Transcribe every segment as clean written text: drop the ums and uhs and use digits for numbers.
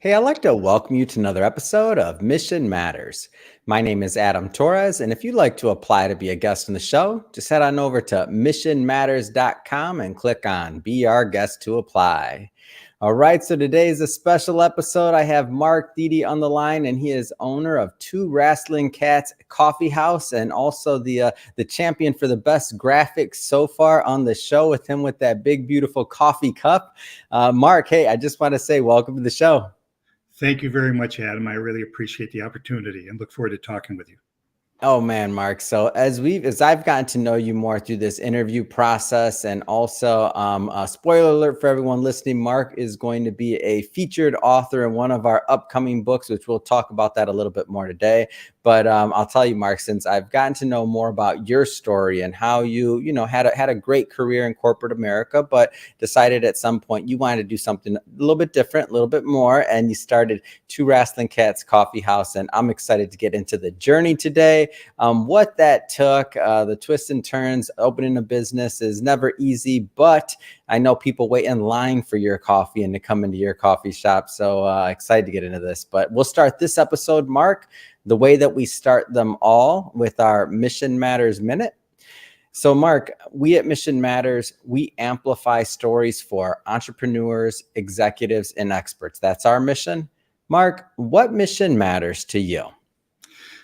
Hey, I'd like to welcome you to another episode of Mission Matters. My name is Adam Torres, and if you'd like to apply to be a guest on the show, just head on over to missionmatters.com and click on Be Our Guest to Apply. All right, so today is a special episode. I have Mark Thiede on the line, and he is owner of Two Wrasslin Cats Coffee House and also the champion for the best graphics so far on the show with him with that big, beautiful coffee cup. Mark, hey, I just want to say welcome to the show. Thank you very much, Adam. I really appreciate the opportunity and look forward to talking with you. Oh man, Mark. So as I've gotten to know you more through this interview process, and also a spoiler alert for everyone listening, Mark is going to be a featured author in one of our upcoming books, which we'll talk about that a little bit more today. But I'll tell you, Mark, since I've gotten to know more about your story and how you had a great career in corporate America, but decided at some point you wanted to do something a little bit different, a little bit more, and you started Two Wrasslin Cats Coffee House. And I'm excited to get into the journey today. What that took, the twists and turns. Opening a business is never easy, but I know people wait in line for your coffee and to come into your coffee shop. So excited to get into this. But we'll start this episode, Mark, the way that we start them all, with our Mission Matters Minute. So, Mark, we at Mission Matters, we amplify stories for entrepreneurs, executives, and experts. That's our mission. Mark, what mission matters to you?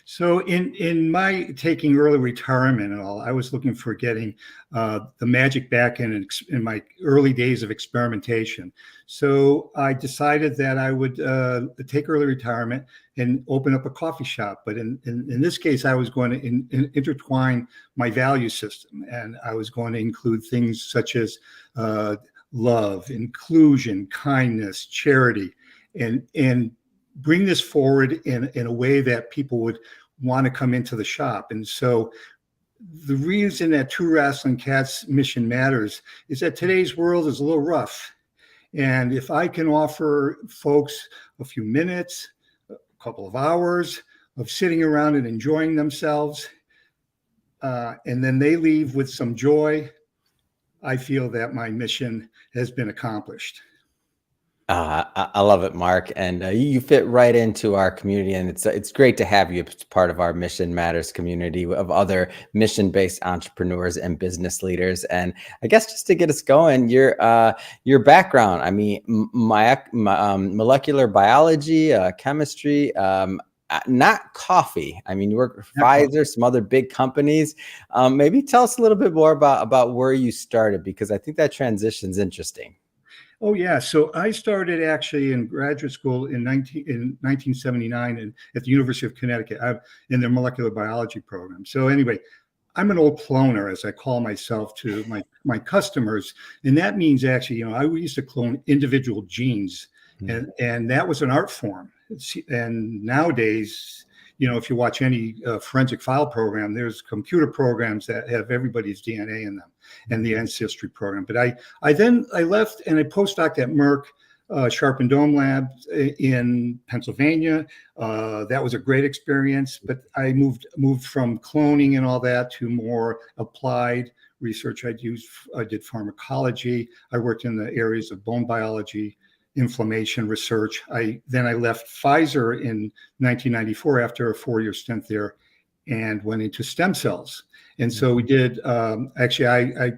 So in my taking early retirement and all, I was looking for getting the magic back in my early days of experimentation. So I decided that I would take early retirement and open up a coffee shop. But in this case, I was going to intertwine my value system, and I was going to include things such as love, inclusion, kindness, charity, and bring this forward in a way that people would want to come into the shop. And so the reason that Two Wrasslin Cats mission matters is that today's world is a little rough. And if I can offer folks a few minutes, a couple of hours of sitting around and enjoying themselves, and then they leave with some joy, I feel that my mission has been accomplished. I love it, Mark, and you fit right into our community, and it's great to have you as part of our Mission Matters community of other mission-based entrepreneurs and business leaders. And I guess just to get us going, your background, I mean, molecular biology, chemistry, not coffee. I mean, you work for Pfizer, some other big companies. Maybe tell us a little bit more about where you started, because I think that transition's interesting. Oh, yeah. So I started actually in graduate school in 1979 at the University of Connecticut in their molecular biology program. So anyway, I'm an old cloner, as I call myself to my customers. And that means actually, I used to clone individual genes, and that was an art form. And nowadays, if you watch any forensic file program, there's computer programs that have everybody's DNA in them, and the ancestry program. But I left and I postdoced at Merck Sharp and Dome Lab in Pennsylvania. That was a great experience, but I moved from cloning and all that to more applied research. I did pharmacology. I worked in the areas of bone biology, inflammation research. I left Pfizer in 1994 after a 4-year stint there, and went into stem cells. And so we did, I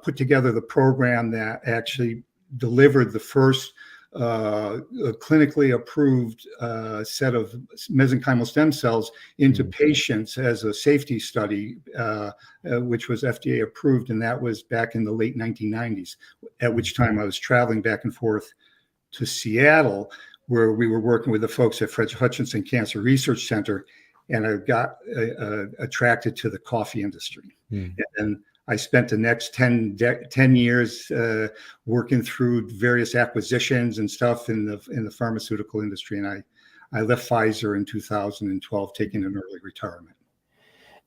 put together the program that actually delivered the first clinically approved set of mesenchymal stem cells into patients as a safety study, which was FDA approved. And that was back in the late 1990s, at which time I was traveling back and forth to Seattle, where we were working with the folks at Fred Hutchinson Cancer Research Center. And I got attracted to the coffee industry. And I spent the next 10 years working through various acquisitions and stuff in the pharmaceutical industry. And I left Pfizer in 2012, taking an early retirement.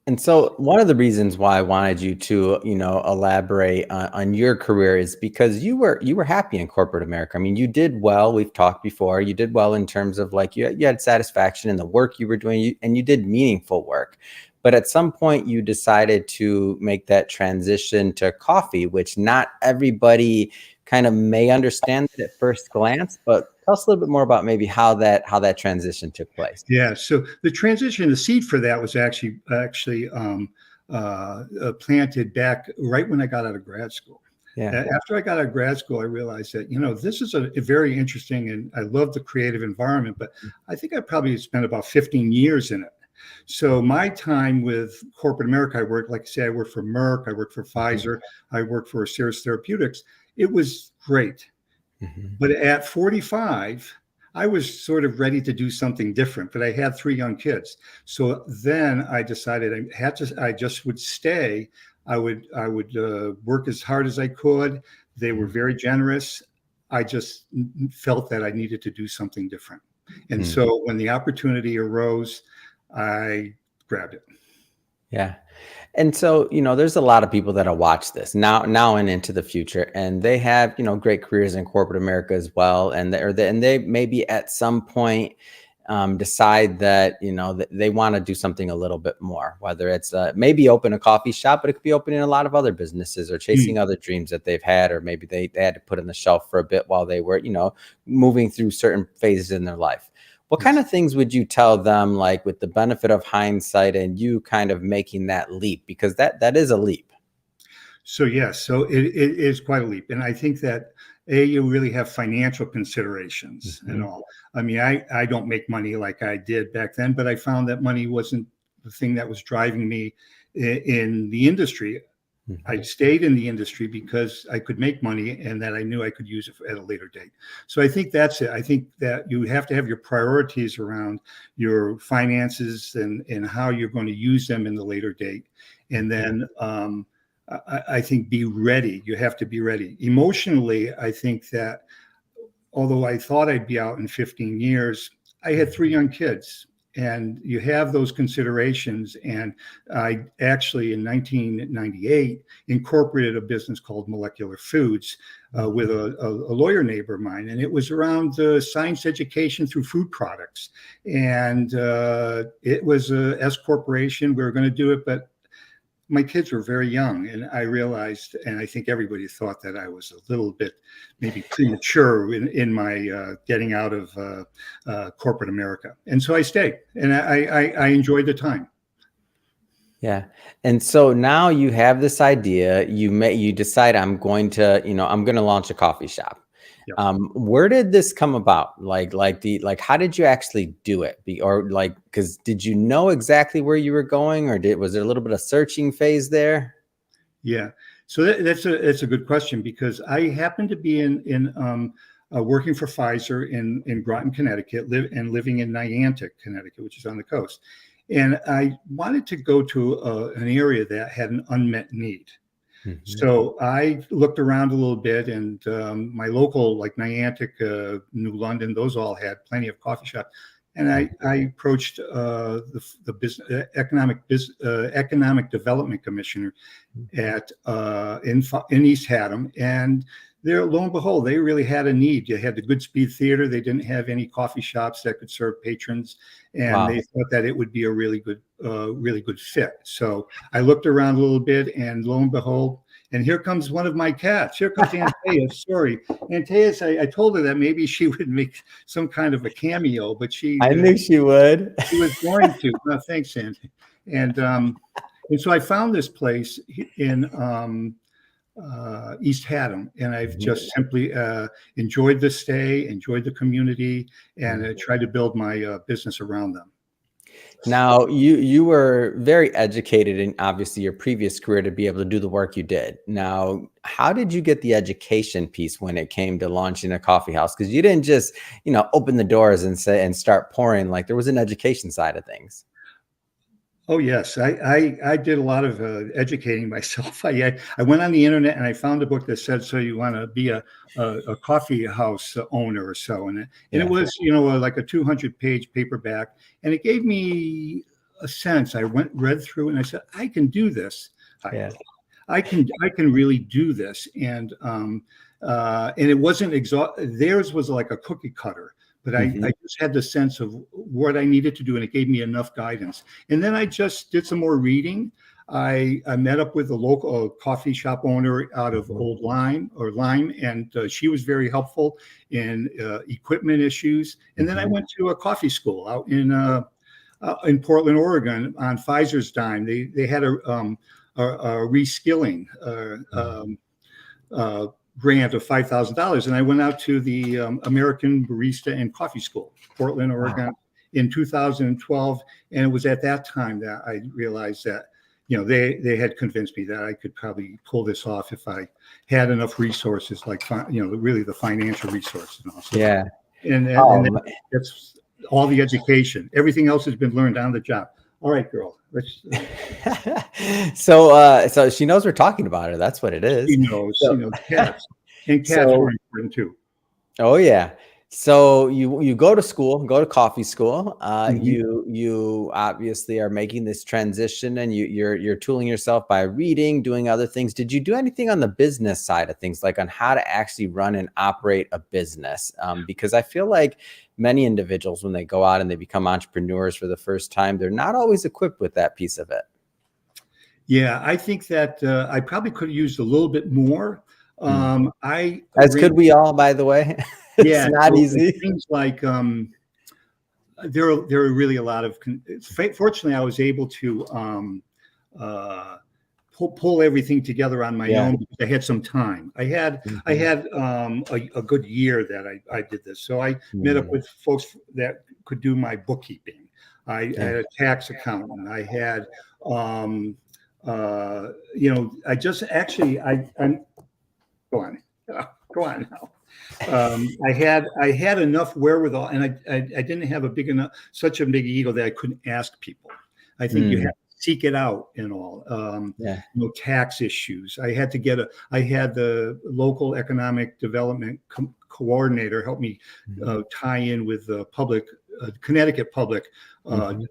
And so one of the reasons why I wanted you to, elaborate on your career is because you were happy in corporate America. I mean, you did well. We've talked before. You did well in terms of like you had satisfaction in the work you were doing, and you did meaningful work. But at some point, you decided to make that transition to coffee, which not everybody kind of may understand it at first glance. But Tell us a little bit more about maybe how that transition took place. Yeah. So the transition, the seed for that was actually planted back right when I got out of grad school. Yeah. After I got out of grad school, I realized that, this is a very interesting, and I love the creative environment, but I think I probably spent about 15 years in it. So my time with corporate America, I worked, like I said, I worked for Merck, I worked for Pfizer, I worked for Cirrus Therapeutics. It was great. But at 45, I was sort of ready to do something different, but I had 3 young kids. So then I decided I just would stay. I would work as hard as I could. They were very generous. I just felt that I needed to do something different. And so when the opportunity arose, I grabbed it. Yeah. And so, there's a lot of people that'll watch this now and into the future, and they have, great careers in corporate America as well. And they maybe at some point decide that, that they want to do something a little bit more, whether it's maybe open a coffee shop, but it could be opening a lot of other businesses or chasing other dreams that they've had, or maybe they had to put on the shelf for a bit while they were, moving through certain phases in their life. What kind of things would you tell them, like with the benefit of hindsight and you kind of making that leap? Because that is a leap. So yes, so it is quite a leap. And I think that you really have financial considerations and all. I mean, I don't make money like I did back then, but I found that money wasn't the thing that was driving me in the industry. I stayed in the industry because I could make money and that I knew I could use it at a later date. So I think that's it. I think that you have to have your priorities around your finances and how you're going to use them in the later date. And then I think be ready. You have to be ready. Emotionally, I think that although I thought I'd be out in 15 years, I had 3 young kids. And you have those considerations. And I actually, in 1998, incorporated a business called Molecular Foods with a lawyer neighbor of mine. And it was around science education through food products. And it was a S corporation. We were going to do it, but my kids were very young, and I realized, and I think everybody thought that I was a little bit maybe premature in my getting out of corporate America. And so I stayed, and I enjoyed the time. Yeah. And so now you have this idea, you decide I'm going to launch a coffee shop. Yep. Where did this come about? How did you actually do it? Because did you know exactly where you were going, or was there a little bit of searching phase there? Yeah. So that's a good question, because I happened to be working for Pfizer in Groton, Connecticut, living in Niantic, Connecticut, which is on the coast. And I wanted to go to an area that had an unmet need. So I looked around a little bit, and my local, like Niantic, New London, those all had plenty of coffee shops. And I approached the business, economic development commissioner in East Haddam, and there, lo and behold, they really had a need. You had the Goodspeed Theater. They didn't have any coffee shops that could serve patrons, and they thought that it would be a really good fit. So I looked around a little bit, and lo and behold, and here comes one of my cats. Here comes Antea. Sorry, Antea. I told her that maybe she would make some kind of a cameo, but I knew she would. She was going to. No, thanks, Antea. And so I found this place in East Haddam, and I've just simply enjoyed the stay, enjoyed the community, and tried to build my business around them. Now, you were very educated in obviously your previous career to be able to do the work you did. Now, how did you get the education piece when it came to launching a coffee house? Because you didn't just, open the doors and start pouring. Like, there was an education side of things. Oh yes, I did a lot of educating myself. I went on the internet and I found a book that said, so you want to be a coffee house owner or so, and it was like a 200-page paperback, and it gave me a sense. I read through and I said, I can do this. I can really do this, and it wasn't theirs was like a cookie cutter. But I just had the sense of what I needed to do, and it gave me enough guidance. And then I just did some more reading. I met up with a local coffee shop owner out of Old Lime and she was very helpful in equipment issues. And then I went to a coffee school out in Portland, Oregon, on Pfizer's dime. They had a reskilling grant of $5,000, and I went out to the American Barista and Coffee School, Portland, Oregon, in 2012. And it was at that time that I realized that, they had convinced me that I could probably pull this off if I had enough resources, like, really the financial resources and all. So, Yeah. And that's all the education. Everything else has been learned on the job. All right, girl. Let's. So she knows we're talking about her. That's what it is. She knows. Cats, and cats were important too. Oh yeah. So you go to school, go to coffee school. You obviously are making this transition, and you're tooling yourself by reading, doing other things. Did you do anything on the business side of things, like on how to actually run and operate a business? Because I feel like many individuals, when they go out and they become entrepreneurs for the first time, they're not always equipped with that piece of it. Yeah, I think that I probably could have used a little bit more. As could we all, by the way. It's not easy. Things like there are really a lot of. Fortunately, I was able to pull everything together on my own because I had some time. I had a good year that I did this. So I met up with folks that could do my bookkeeping. I had a tax accountant. I had I just actually I'm go on now. I had enough wherewithal, and I didn't have such a big ego that I couldn't ask people. I think you have to seek it out and all. Tax issues. I had the local economic development coordinator help me tie in with the Connecticut Public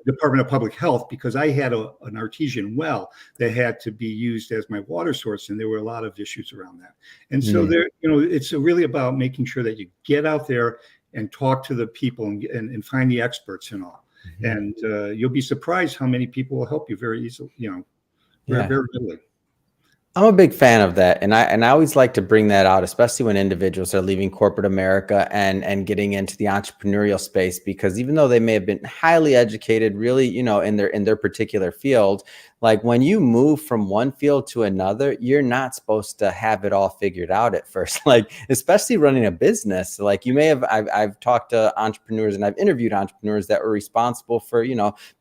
Department of Public Health, because I had an artesian well that had to be used as my water source, and there were a lot of issues around that. And so it's really about making sure that you get out there and talk to the people and find the experts and all. And you'll be surprised how many people will help you very easily, very readily. I'm a big fan of that. And I always like to bring that out, especially when individuals are leaving corporate America and getting into the entrepreneurial space, because even though they may have been highly educated, really, in their particular field, like when you move from one field to another, you're not supposed to have it all figured out at first, like, especially running a business. Like I've talked to entrepreneurs and I've interviewed entrepreneurs that were responsible for,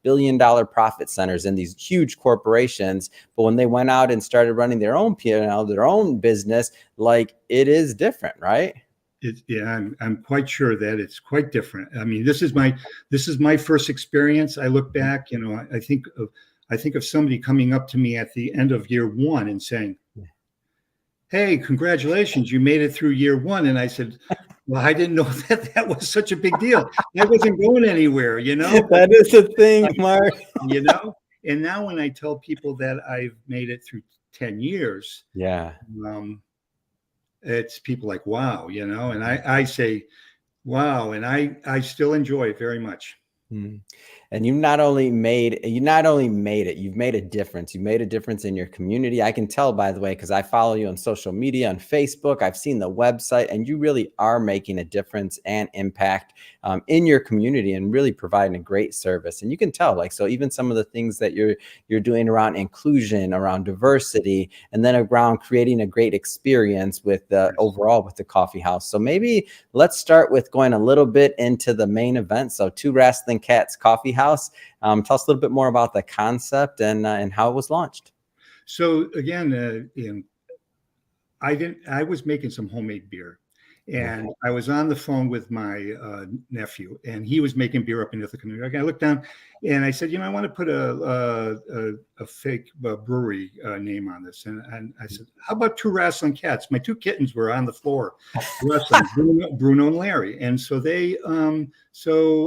billion-dollar profit centers in these huge corporations. But when they went out and started running their own P&L, their own business, like, it is different, right? I'm quite sure that it's quite different. I mean, this is my first experience. I look back, I think of somebody coming up to me at the end of year one and saying, "Hey, congratulations, you made it through year one." And I said, "Well, I didn't know that was such a big deal. I wasn't going anywhere, That is a thing, Mark. And now when I tell people that I've made it through 10 years, it's people like, wow, and I say, wow, and I still enjoy it very much. And you not only made it, you've made a difference. You made a difference in your community. I can tell, by the way, because I follow you on social media, on Facebook. I've seen the website, and you really are making a difference and impact in your community, and really providing a great service. And you can tell, like, so even some of the things that you're doing around inclusion, around diversity, and then around creating a great experience with overall with the coffee house. So maybe let's start with going a little bit into the main event. So Two Wrasslin Cats Coffee House. Tell us a little bit more about the concept and how it was launched. So again, I was making some homemade beer, and I was on the phone with my nephew, and he was making beer up in Ithaca. I looked down, and I said, I want to put a fake brewery name on this, and I said, how about Two Wrasslin Cats? My two kittens were on the floor, wrestling, Bruno and Larry, and so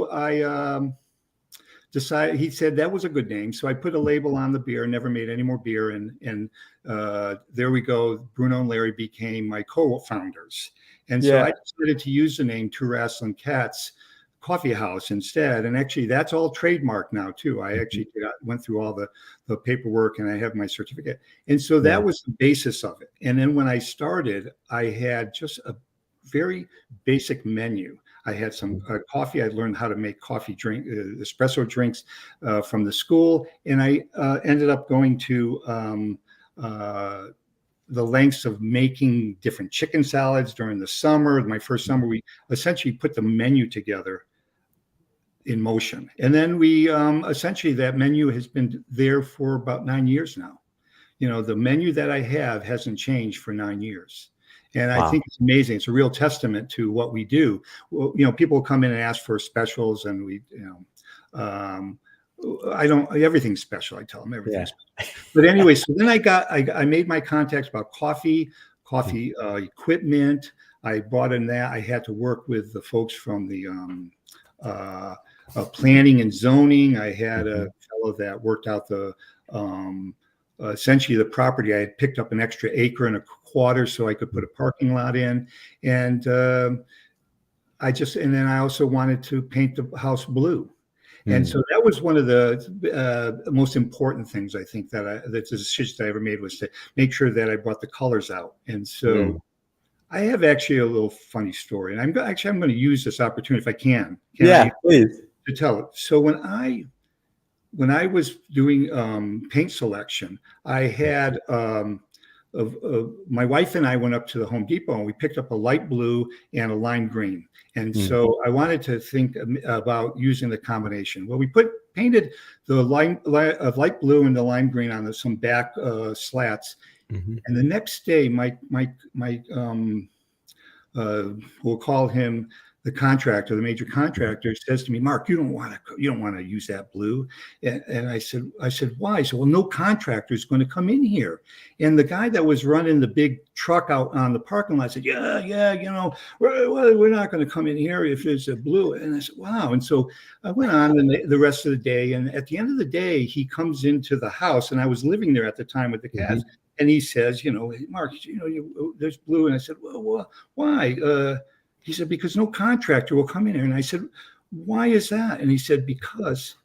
I decided. He said that was a good name, so I put a label on the beer. Never made any more beer, and there we go. Bruno and Larry became my co-founders, and so I decided to use the name Two Wrasslin Cats coffee house instead. And actually, that's all trademarked now too. I actually went through all the paperwork, and I have my certificate. And so that was the basis of it. And then when I started, I had just a very basic menu. I had some coffee. I learned how to make espresso drinks from the school, and I ended up going to the lengths of making different chicken salads during the summer. My first summer, we essentially put the menu together in motion. And then we essentially, that menu has been there for about 9 years now. The menu that I have hasn't changed for 9 years. And I think it's amazing. It's a real testament to what we do. Well, people come in and ask for specials, and we, everything's special. I tell them everything's special. But anyway, so then I made my contacts about coffee equipment. I brought in that. I had to work with the folks from the planning and zoning. I had a fellow that worked out essentially the property. I had picked up an extra acre and a quarter so I could put a parking lot in. And then I also wanted to paint the house blue. And so that was one of the most important things, I think, that's a decision that I ever made, was to make sure that I brought the colors out. And so I have actually a little funny story, and I'm going to use this opportunity if I can. Please. To tell it. So when I was doing paint selection, I had my wife and I went up to the Home Depot, and we picked up a light blue and a lime green. And so I wanted to think about using the combination. Well, we painted the light blue and the lime green on some back slats. And the next day, we'll call him the contractor, the major contractor, says to me, "Mark, you don't want to use that blue." And I said, "Why?" He said, "Well, no contractor is going to come in here." And the guy that was running the big truck out on the parking lot said, "Yeah, we're not going to come in here if there's a blue." And I said, "Wow." And so I went on the rest of the day. And at the end of the day, he comes into the house, and I was living there at the time with the cats. And he says, "Mark, there's blue." And I said, "Well, why?" He said, "Because no contractor will come in here." And I said, "Why is that?" And he said, "Because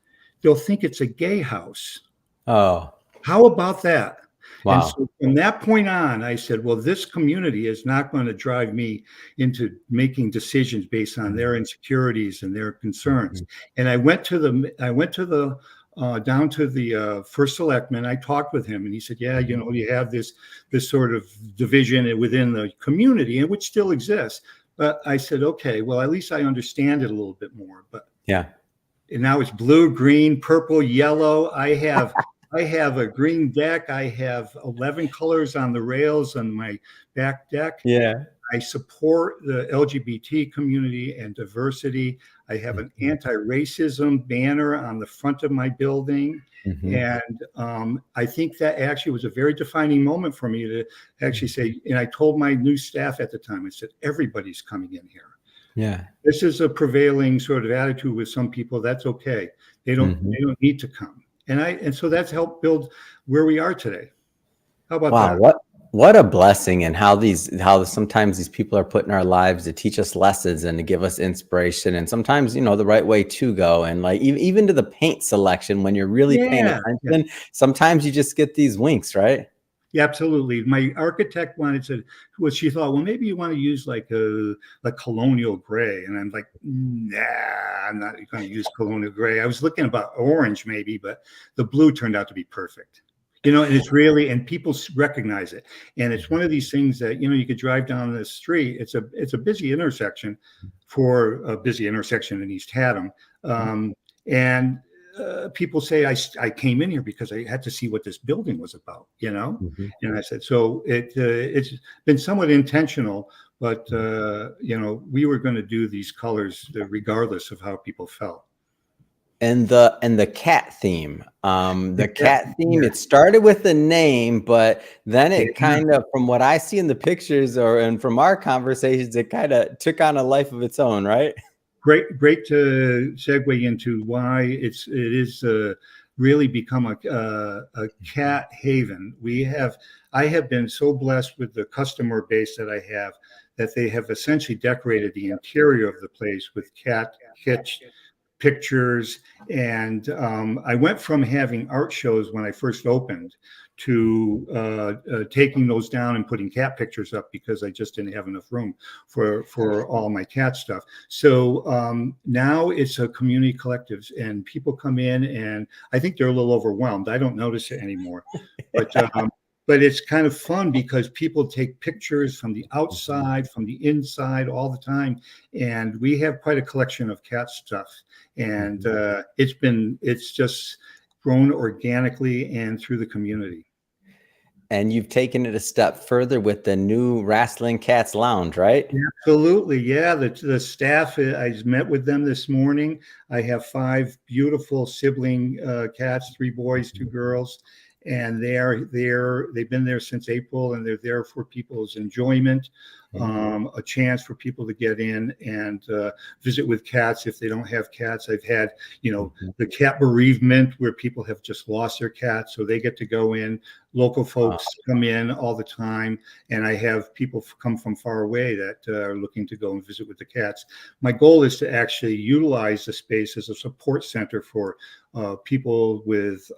they'll think it's a gay house." Oh, how about that? Wow. And so from that point on, I said, well, this community is not going to drive me into making decisions based on their insecurities and their concerns. And I went to down to the first selectman. I talked with him, and he said, "Yeah, you have this sort of division within the community, and which still exists." But I said, "Okay, well, at least I understand it a little bit more." But and now it's blue, green, purple, yellow. I have a green deck. I have 11 colors on the rails on my back deck. I support the LGBT community and diversity. I have an anti-racism banner on the front of my building. And I think that actually was a very defining moment for me to actually say, and I told my new staff at the time, I said, everybody's coming in here. This is a prevailing sort of attitude with some people. That's okay. They don't need to come. And so that's helped build where we are today. How about that? What a blessing, and how sometimes these people are put in our lives to teach us lessons and to give us inspiration, and sometimes the right way to go. And like even to the paint selection, when you're really paying attention, sometimes you just get these winks, right? Yeah, absolutely. My architect she thought, well, maybe you want to use like a colonial gray. And I'm like, nah, I'm not going to use colonial gray. I was looking about orange maybe, but the blue turned out to be perfect. And it's really, and people recognize it. And it's one of these things that, you could drive down the street. It's a busy intersection in East Haddam. And people say, I came in here because I had to see what this building was about, And I said, so it's been somewhat intentional, but, we were going to do these colors regardless of how people felt. And the cat theme, it started with the name, but then it kind of, from what I see in the pictures and from our conversations, it kind of took on a life of its own, right? Great to segue into why it is really become a cat haven. I have been so blessed with the customer base that I have, that they have essentially decorated the interior of the place with cat kitsch pictures. And I went from having art shows when I first opened to taking those down and putting cat pictures up because I just didn't have enough room for all my cat stuff. So now it's a community collectives, and people come in, and I think they're a little overwhelmed. I don't notice it anymore, but it's kind of fun because people take pictures from the outside, from the inside all the time. And we have quite a collection of cat stuff. And it's just grown organically and through the community. And you've taken it a step further with the new Wrasslin Cats Lounge, right? Absolutely. Yeah. The staff, I met with them this morning. I have 5 beautiful sibling cats, 3 boys, 2 girls. And they've been there since April, and they're there for people's enjoyment, a chance for people to get in and visit with cats if they don't have cats. I've had, the cat bereavement where people have just lost their cats, so they get to go in. Local folks come in all the time, and I have people come from far away that are looking to go and visit with the cats. My goal is to actually utilize the space as a support center for people with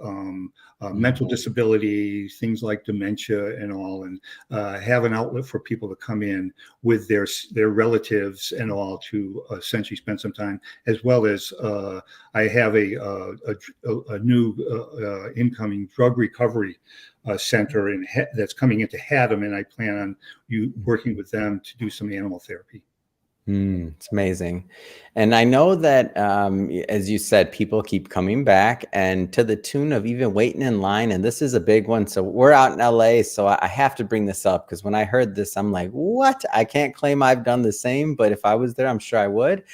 mental disability, things like dementia and all, and have an outlet for people to come in with their relatives and all to essentially spend some time, as well as I have a new incoming drug recovery center that's coming into Haddam, and I plan on working with them to do some animal therapy. It's amazing. And I know that, as you said, people keep coming back, and to the tune of even waiting in line. And this is a big one. So we're out in LA. So I have to bring this up because when I heard this, I'm like, what? I can't claim I've done the same, but if I was there, I'm sure I would.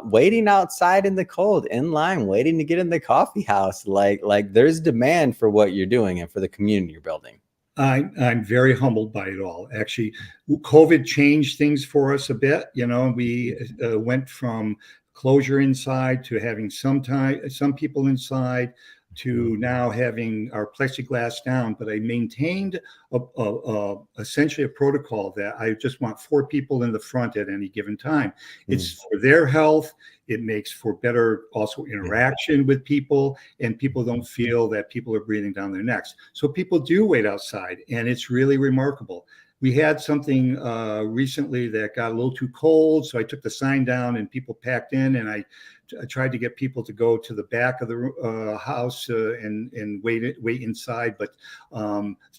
Waiting outside in the cold, in line, waiting to get in the coffee house. Like there's demand for what you're doing and for the community you're building. I'm very humbled by it all. Actually, COVID changed things for us a bit. We went from closure inside to having some people inside to now having our plexiglass down. But I maintained essentially a protocol that I just want 4 people in the front at any given time. It's for their health. It makes for better also interaction with people, and people don't feel that people are breathing down their necks. So people do wait outside, and it's really remarkable. We had something recently that got a little too cold, so I took the sign down and people packed in, and I tried to get people to go to the back of the house and wait inside, but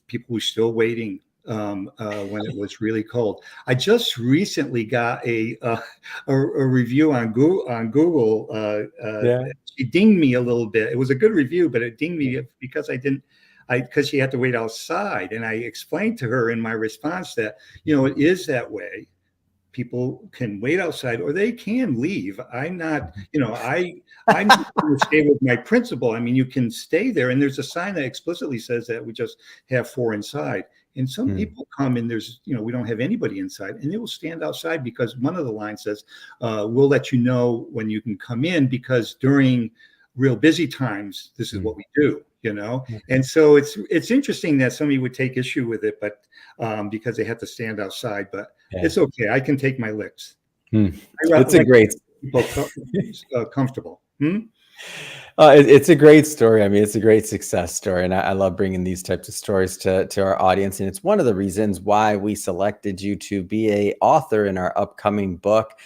people were still waiting when it was really cold. I just recently got a review on Google. She dinged me a little bit. It was a good review, but it dinged me because because she had to wait outside. And I explained to her in my response that, it is that way. People can wait outside or they can leave. I'm not, I'm just going to stay with my principle. I mean, you can stay there. And there's a sign that explicitly says that we just have 4 inside. And some people come and there's, we don't have anybody inside, and they will stand outside because one of the lines says, we'll let you know when you can come in, because during real busy times, this is what we do, And so it's interesting that somebody would take issue with it, but because they have to stand outside, but it's okay. I can take my licks. It's a great people comfortable. It's a great story. I mean, it's a great success story. And I love bringing these types of stories to our audience. And it's one of the reasons why we selected you to be an author in our upcoming book.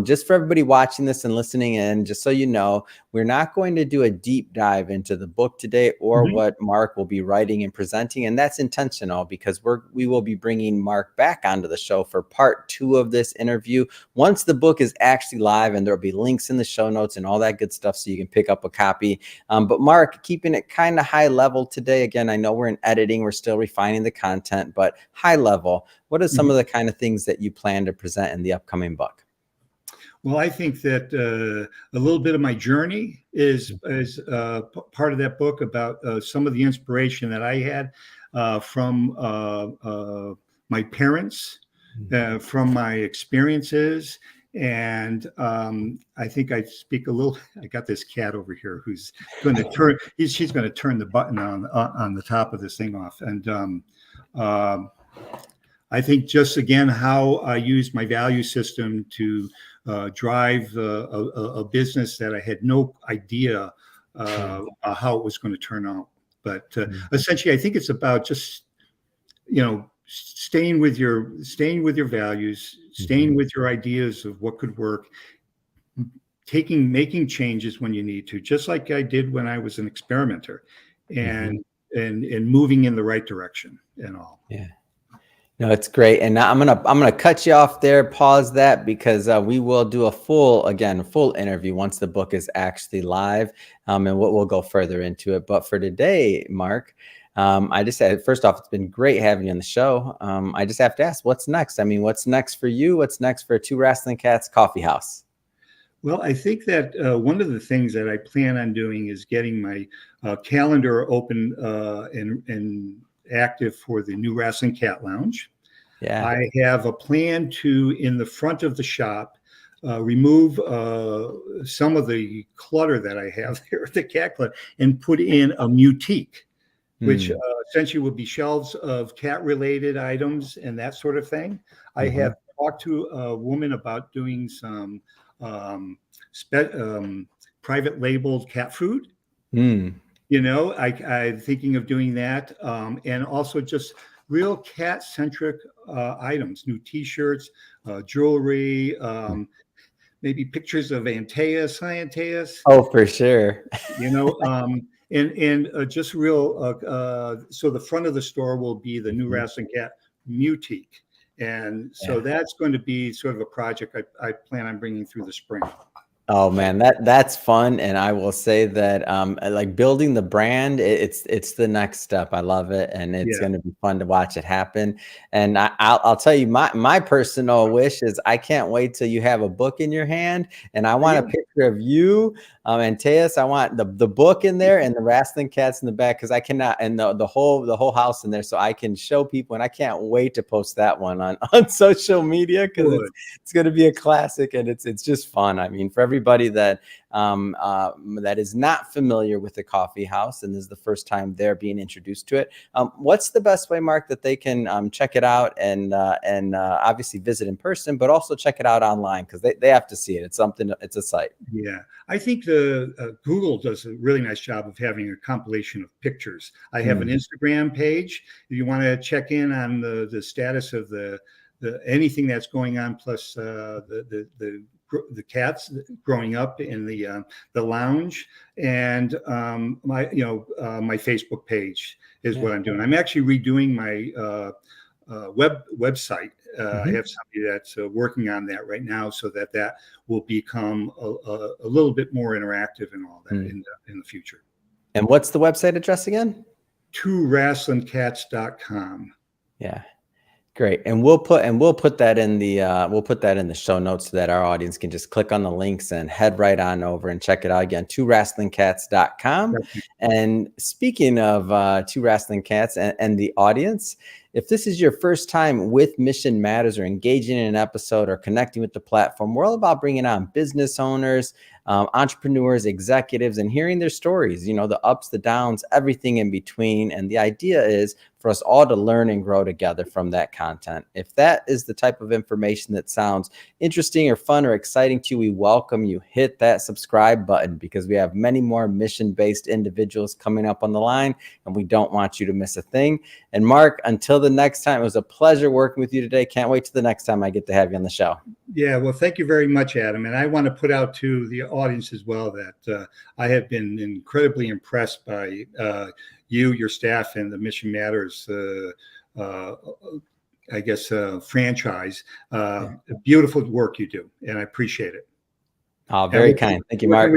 Just for everybody watching this and listening in, just so you know, we're not going to do a deep dive into the book today or what Mark will be writing and presenting. And that's intentional because we will be bringing Mark back onto the show for part 2 of this interview once the book is actually live, and there'll be links in the show notes and all that good stuff so you can pick up a copy. But Mark, keeping it kind of high level today. Again, I know we're in editing, we're still refining the content, but high level, what are some of the kind of things that you plan to present in the upcoming book? Well, I think that a little bit of my journey is part of that book about some of the inspiration that I had from my parents, from my experiences. And I think I speak a little. I got this cat over here who's going to turn. She's going to turn the button on the top of this thing off. And I think just again how I used my value system to drive a business that I had no idea how it was going to turn out. But essentially, I think it's about just staying with your values, staying with your ideas of what could work, making changes when you need to, just like I did when I was an experimenter, and moving in the right direction and all. Yeah. No, it's great. And now I'm gonna cut you off there, pause that, because we will do a full interview once the book is actually live, and we'll go further into it. But for today, Mark, I just said, first off, it's been great having you on the show. I just have to ask, what's next? I mean, what's next for you? What's next for Two Wrasslin Cats Coffee House? Well, I think that one of the things that I plan on doing is getting my calendar open and active for the new Wrasslin Cat Lounge. Yeah. I have a plan to, in the front of the shop, remove some of the clutter that I have there, the cat clutter, and put in a mutique, which essentially would be shelves of cat-related items and that sort of thing. I have talked to a woman about doing some private labeled cat food. I'm thinking of doing that, and also just real cat-centric items, new T-shirts, jewelry, maybe pictures of Antaeus, hi Antaeus. Oh, for sure. And just real. So the front of the store will be the new Wrasslin Cat Mutique, and so that's going to be sort of a project I plan on bringing through the spring. Oh man, that's fun, and I will say that like building the brand, it's the next step. I love it, and it's going to be fun to watch it happen. And I'll tell you, my personal wish is I can't wait till you have a book in your hand, and I want a picture of you, Antaeus. I want the book in there and the Wrasslin Cats in the back, because I cannot, and the whole house in there, so I can show people. And I can't wait to post that one on social media, because it's going to be a classic, and it's just fun. I mean, for everybody that is not familiar with the coffee house and this is the first time they're being introduced to it, what's the best way, Mark, that they can check it out and obviously visit in person, but also check it out online, because they have to see it. It's a site. Yeah, I think the Google does a really nice job of having a compilation of pictures. I have an Instagram page. If you want to check in on the status of the anything that's going on, plus the cats growing up in the lounge, and my Facebook page is what I'm doing. I'm actually redoing my website. I have somebody that's working on that right now, so that will become a little bit more interactive and all that in the future. And what's the website address again? TwoWrasslingCats.com. Yeah. Great. And we'll put that in the show notes so that our audience can just click on the links and head right on over and check it out. Again, TwoWrasslingCats.com. And speaking of Two Wrasslin Cats and the audience, if this is your first time with Mission Matters or engaging in an episode or connecting with the platform, we're all about bringing on business owners, entrepreneurs, executives, and hearing their stories, the ups, the downs, everything in between. And the idea is for us all to learn and grow together from that content. If that is the type of information that sounds interesting or fun or exciting to you, we welcome you. Hit that subscribe button, because we have many more mission-based individuals coming up on the line, and we don't want you to miss a thing. And Mark, until the next time, it was a pleasure working with you today. Can't wait till the next time I get to have you on the show. Yeah, well, thank you very much, Adam. And I want to put out to the audience as well that I have been incredibly impressed by you, your staff, and the Mission Matters, franchise. Beautiful work you do, and I appreciate it. Oh, very kind. Thank you, Mark.